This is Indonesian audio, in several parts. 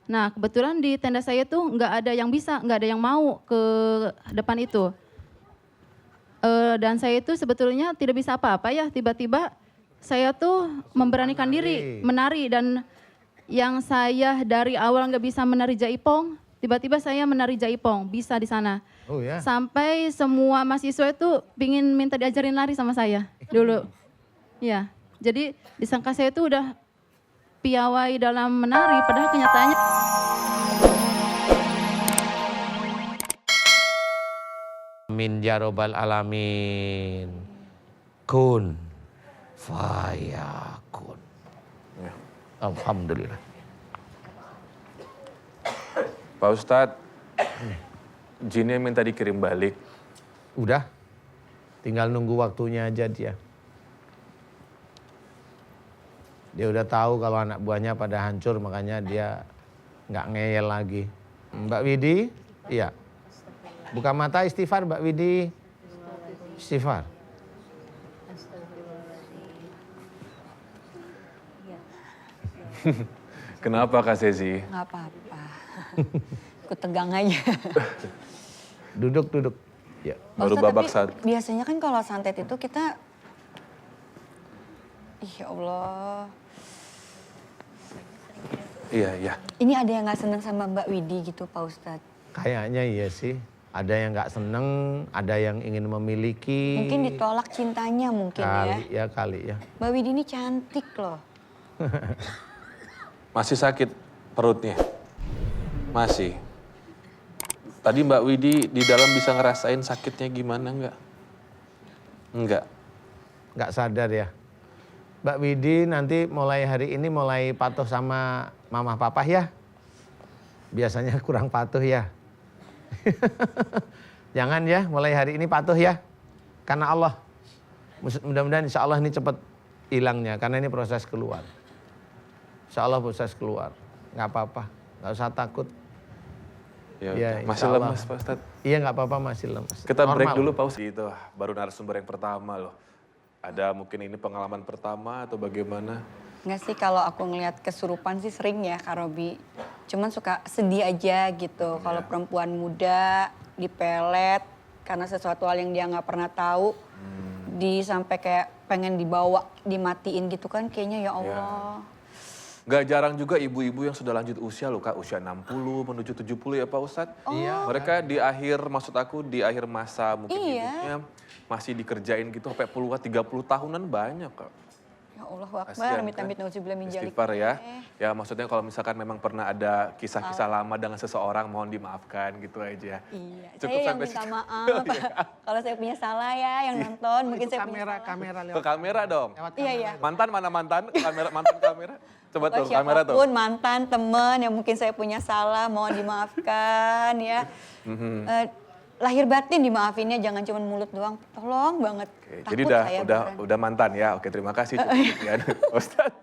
Nah kebetulan di tenda saya tuh nggak ada yang bisa, nggak ada yang mau ke depan itu. Dan saya itu sebetulnya tidak bisa apa-apa ya, tiba-tiba saya tuh memberanikan diri menari, dan yang saya dari awal nggak bisa menari jaipong, tiba-tiba saya menari jaipong, bisa di sana. Oh ya? Sampai semua mahasiswa itu pingin minta diajarin lari sama saya dulu. Ya, jadi disangka saya itu udah piawai dalam menari, padahal kenyataannya Amin ya robbal alamin. Kun fayakun. Ya. Alhamdulillah. Pak Ustadz, jinnya minta dikirim balik. Udah, tinggal nunggu waktunya aja dia. Dia udah tahu kalau anak buahnya pada hancur, makanya dia nggak ngeyel lagi. Mbak Widi, iya. Buka mata istighfar Mbak Widi. Istighfar. Kenapa Kak Sezi? Nggak apa-apa. Ikut tegang aja. Duduk. Ya. Baru Ustadz, babak tapi satu. biasanya kan kalau santet itu kita, ya Allah. Iya. Ini ada yang nggak seneng sama Mbak Widi gitu Pak Ustadz. Kayaknya iya sih. Ada yang nggak seneng, ada yang ingin memiliki. Mungkin ditolak cintanya mungkin ya. Kali ya. Mbak Widi ini cantik loh. Masih sakit perutnya? Masih. Tadi Mbak Widi di dalam bisa ngerasain sakitnya gimana enggak? Enggak. Nggak sadar ya. Mbak Widi nanti mulai hari ini mulai patuh sama mama papa ya. Biasanya kurang patuh ya. Jangan ya, mulai hari ini patuh ya. Karena Allah. Mudah-mudahan insya Allah ini cepat hilangnya. Karena ini proses keluar. Insya Allah proses keluar. Nggak apa-apa, nggak usah takut. Ya, Ya, masih insya Allah. lemas Pak Ustadz. Iya nggak apa-apa, masih lemas. Kita break Normal. dulu Pak Ustadz. Itu baru narasumber yang pertama loh. Ada mungkin ini pengalaman pertama atau bagaimana? Nggak sih, kalau aku ngelihat kesurupan sih sering ya Kak Robi. Cuman suka sedih aja gitu. Kalau perempuan muda dipelet karena sesuatu hal yang dia nggak pernah tahu. Sampai kayak pengen dibawa, dimatiin gitu kan, kayaknya ya Allah. Gak jarang juga ibu-ibu yang sudah lanjut usia loh Kak, usia 60 menuju 70 ya Pak Ustadz. Iya. Mereka di akhir, maksud aku di akhir masa mungkin Iya. hidupnya masih dikerjain gitu sampai puluhan, 30 tahunan banyak Kak. Ya Allah Akbar, Kasian, amit-amit kan? nauzubillah min dzalik. Istighfar ya. Ya maksudnya kalau misalkan memang pernah ada kisah-kisah lama dengan seseorang, mohon dimaafkan gitu aja. Iya, Cukup saya yang sampai minta situ. maaf. Kalau saya punya salah ya, yang nonton mungkin saya punya salah. Kamera Ke kamera dong. Iya. Mantan mana mantan? Mantan kamera. Coba tuh kamera tuh. Siapapun mantan, teman yang mungkin saya punya salah, mohon dimaafkan ya. Lahir batin dimaafinnya, jangan cuma mulut doang. Tolong banget. Oke, Takut jadi saya beneran. udah mantan ya. Oke, terima kasih cukup sekian, Ustadz.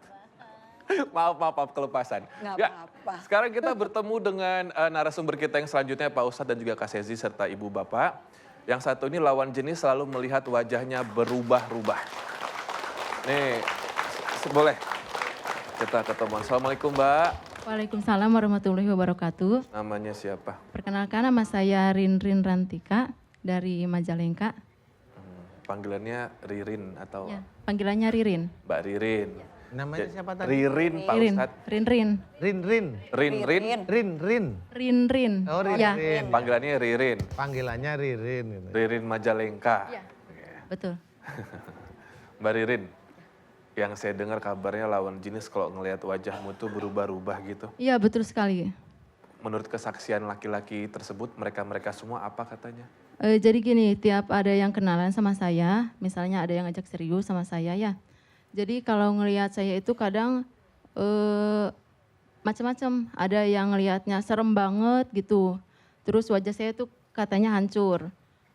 Maaf kelepasan. Nggak Ya, apa-apa. sekarang kita bertemu dengan narasumber kita yang selanjutnya Pak Ustadz dan juga Kak Sezi serta Ibu Bapak. Yang satu ini lawan jenis selalu melihat wajahnya berubah-ubah. Nih, boleh kita ketemu. Assalamualaikum Mbak. Waalaikumsalam warahmatullahi wabarakatuh. Namanya siapa? Perkenalkan, nama saya Rinrin Rantika dari Majalengka. Panggilannya Ririn atau Ya, panggilannya Ririn. Mbak Ririn. Namanya siapa tadi? Ririn Pak Ririn, Ustadz. Rinrin, Rinrin. Rinrin. Oh Ririn. Ya, Panggilannya Ririn. Panggilannya Ririn. Gitu. Ririn Majalengka. betul. Mbak Ririn, yang saya dengar kabarnya lawan jenis kalau ngelihat wajahmu tuh berubah-ubah gitu. Iya, betul sekali. Menurut kesaksian laki-laki tersebut, mereka-mereka semua apa katanya? Jadi gini, tiap ada yang kenalan sama saya, misalnya ada yang ngajak serius sama saya ya. Jadi kalau ngelihat saya itu kadang macam-macam. Ada yang ngelihatnya serem banget gitu. Terus wajah saya tuh katanya hancur.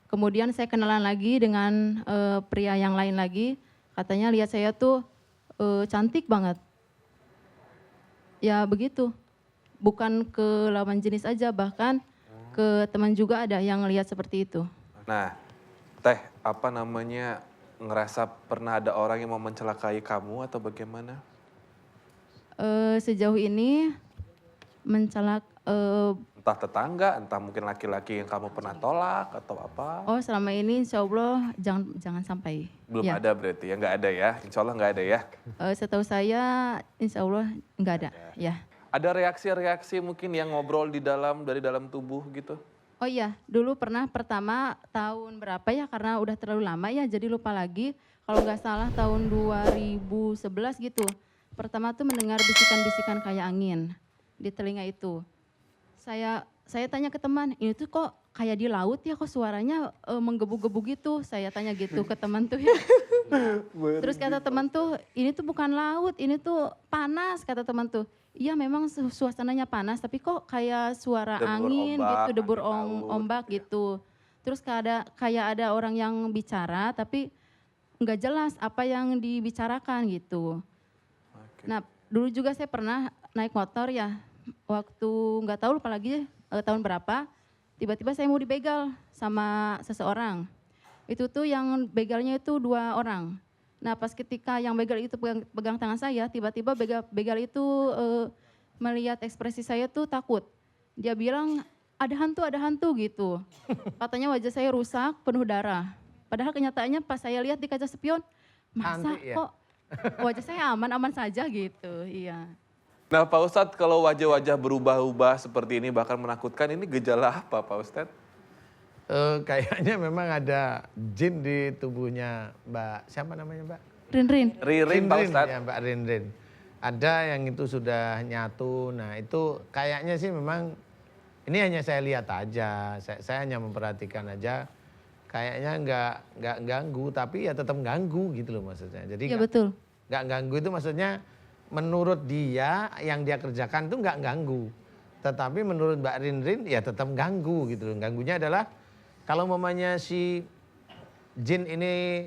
Kemudian saya kenalan lagi dengan pria yang lain lagi. Katanya lihat saya tuh cantik banget. Ya begitu. Bukan ke lawan jenis aja, bahkan ke teman juga ada yang ngelihat seperti itu. Nah, Teh, apa namanya, ngerasa pernah ada orang yang mau mencelakai kamu atau bagaimana? Sejauh ini Mencelak, Entah tetangga, entah mungkin laki-laki yang kamu pernah tolak atau apa? oh selama ini insya Allah jangan sampai. Belum Ya. ada berarti ya, nggak ada ya? Insya Allah nggak ada ya? Setahu saya insya Allah nggak ada. Ya. Ada reaksi-reaksi mungkin yang ngobrol dari dalam tubuh gitu? Oh iya, dulu pernah pertama tahun berapa ya, karena udah terlalu lama ya jadi lupa lagi. Kalau nggak salah tahun 2011 gitu. Pertama tuh mendengar bisikan-bisikan kayak angin di telinga itu. Saya tanya ke teman, ini tuh kok kayak di laut ya, kok suaranya menggebu-gebu gitu. Saya tanya gitu ke teman tuh ya. Terus kata teman tuh, ini tuh bukan laut, ini tuh panas, kata teman tuh. Iya memang suasananya panas, tapi kok kayak suara Debur angin ombak, gitu, debur angin laut ombak gitu ya. gitu. Terus kayak ada orang yang bicara, tapi nggak jelas apa yang dibicarakan gitu. Oke. Nah dulu juga saya pernah naik motor ya, waktu nggak tahu lupa lagi tahun berapa, tiba-tiba saya mau dibegal sama seseorang. Itu tuh yang begalnya itu 2 orang. Nah pas ketika yang begal itu pegang tangan saya, tiba-tiba begal itu melihat ekspresi saya tuh takut. Dia bilang ada hantu gitu. Katanya wajah saya rusak, penuh darah. Padahal kenyataannya pas saya lihat di kaca spion, masa Hantu ya? kok wajah saya aman-aman saja gitu. Iya. Nah Pak Ustadz, kalau wajah-wajah berubah-ubah seperti ini bahkan menakutkan, ini gejala apa Pak Ustadz? Kayaknya memang ada jin di tubuhnya Mbak, siapa namanya Mbak? Rin. Ririn Pak Ustadz. Ya Mbak Rinrin. Ada yang itu sudah nyatu, nah itu kayaknya sih memang, ini hanya saya lihat aja, saya hanya memperhatikan aja, kayaknya nggak ganggu, tapi ya tetap ganggu gitu loh maksudnya. Jadi Iya betul. nggak ganggu itu maksudnya menurut dia yang dia kerjakan itu nggak ganggu. Tetapi menurut Mbak Rinrin ya tetap ganggu gitu loh. Ganggunya adalah kalau mamanya si jin ini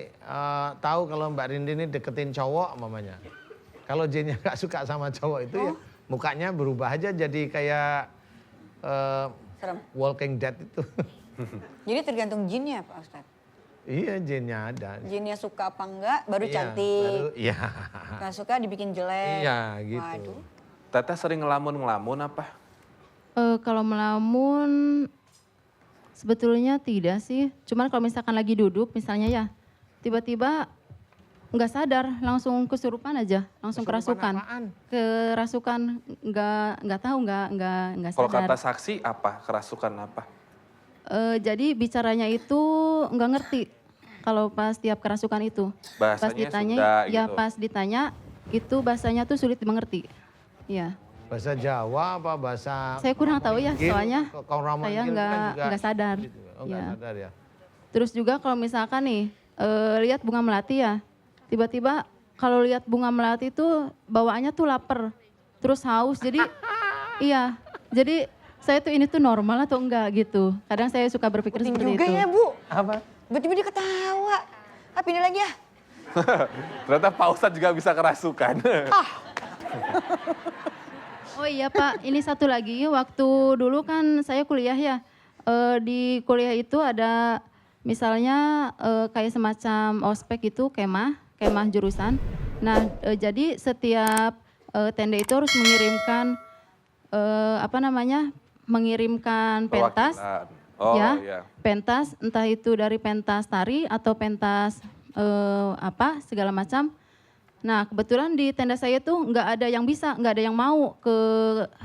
tahu kalau Mbak Rinrin ini deketin cowok mamanya. Kalau jinnya nggak suka sama cowok itu ya mukanya berubah aja jadi kayak Serem. Walking Dead itu. Jadi tergantung jinnya Pak Ustadz. Iya jinnya ada. Jinnya suka apa enggak baru Iya, cantik. baru- Iya. Nggak suka dibikin jelek. Iya gitu. Waduh. Teteh sering ngelamun-ngelamun apa? Kalau melamun sebetulnya tidak sih. Cuman kalau misalkan lagi duduk misalnya ya, tiba-tiba nggak sadar langsung kesurupan aja, langsung Kesurupan kerasukan. apaan? Kerasukan nggak tahu nggak Kalau sadar. kata saksi apa? Kerasukan apa? Jadi bicaranya itu nggak ngerti kalau pas tiap kerasukan itu. Pas Bahasanya ditanya, Sunda ya gitu. pas ditanya itu bahasanya tuh sulit dimengerti. Ya, Bahasa Jawa apa bahasa? saya kurang tahu ya Manggil, soalnya kalau orang saya manggil kan juga nggak sadar. gitu. Oh nggak Ya. sadar ya. Terus juga kalau misalkan nih lihat bunga melati ya, tiba-tiba kalau lihat bunga melati itu bawaannya tuh lapar, terus haus. Jadi iya, jadi saya tuh ini tuh normal atau enggak gitu. Kadang saya suka berpikir Penting seperti juga itu. ya Bu. Apa? Tiba-tiba dia ketawa. Ah pindah lagi ya. Ternyata Pak Ustadz juga bisa kerasukan. Oh iya Pak, ini satu lagi. Waktu dulu kan saya kuliah ya. Di kuliah itu ada misalnya kayak semacam ospek itu kemah jurusan. Nah jadi setiap tenda itu harus mengirimkan mengirimkan pentas. Perwakilan. Oh ya, iya. pentas, entah itu dari pentas tari atau pentas segala macam. Nah kebetulan di tenda saya tuh nggak ada yang bisa, nggak ada yang mau ke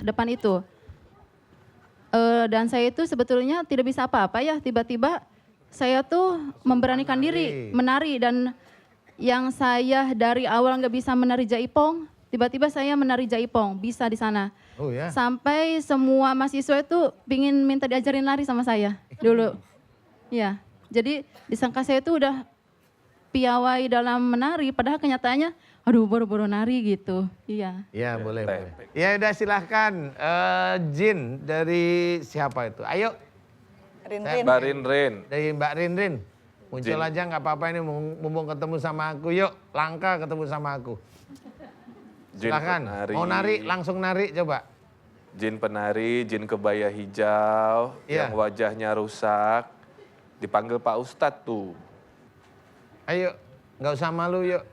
depan itu. Dan saya itu sebetulnya tidak bisa apa-apa ya, tiba-tiba saya tuh memberanikan diri menari, dan yang saya dari awal nggak bisa menari jaipong, tiba-tiba saya menari jaipong, bisa di sana. Oh ya. Sampai semua mahasiswa itu pingin minta diajarin lari sama saya dulu. Ya, jadi disangka saya itu udah piawai dalam menari, padahal kenyataannya, aduh baru-baru nari gitu. Iya. Ya boleh Teh. boleh. Ya udah silahkan Jin dari siapa itu? Ayo Rin-rin. Mbak Rinrin. dari Mbak Rinrin. Muncul Jin. aja nggak apa-apa ini mumpung ketemu sama aku. Yuk langka ketemu sama aku. Jin Silahkan. penari. Mau nari langsung nari coba. Jin penari, jin kebaya hijau, Iya. yang wajahnya rusak. Dipanggil Pak Ustadz tuh. Ayo nggak usah malu yuk.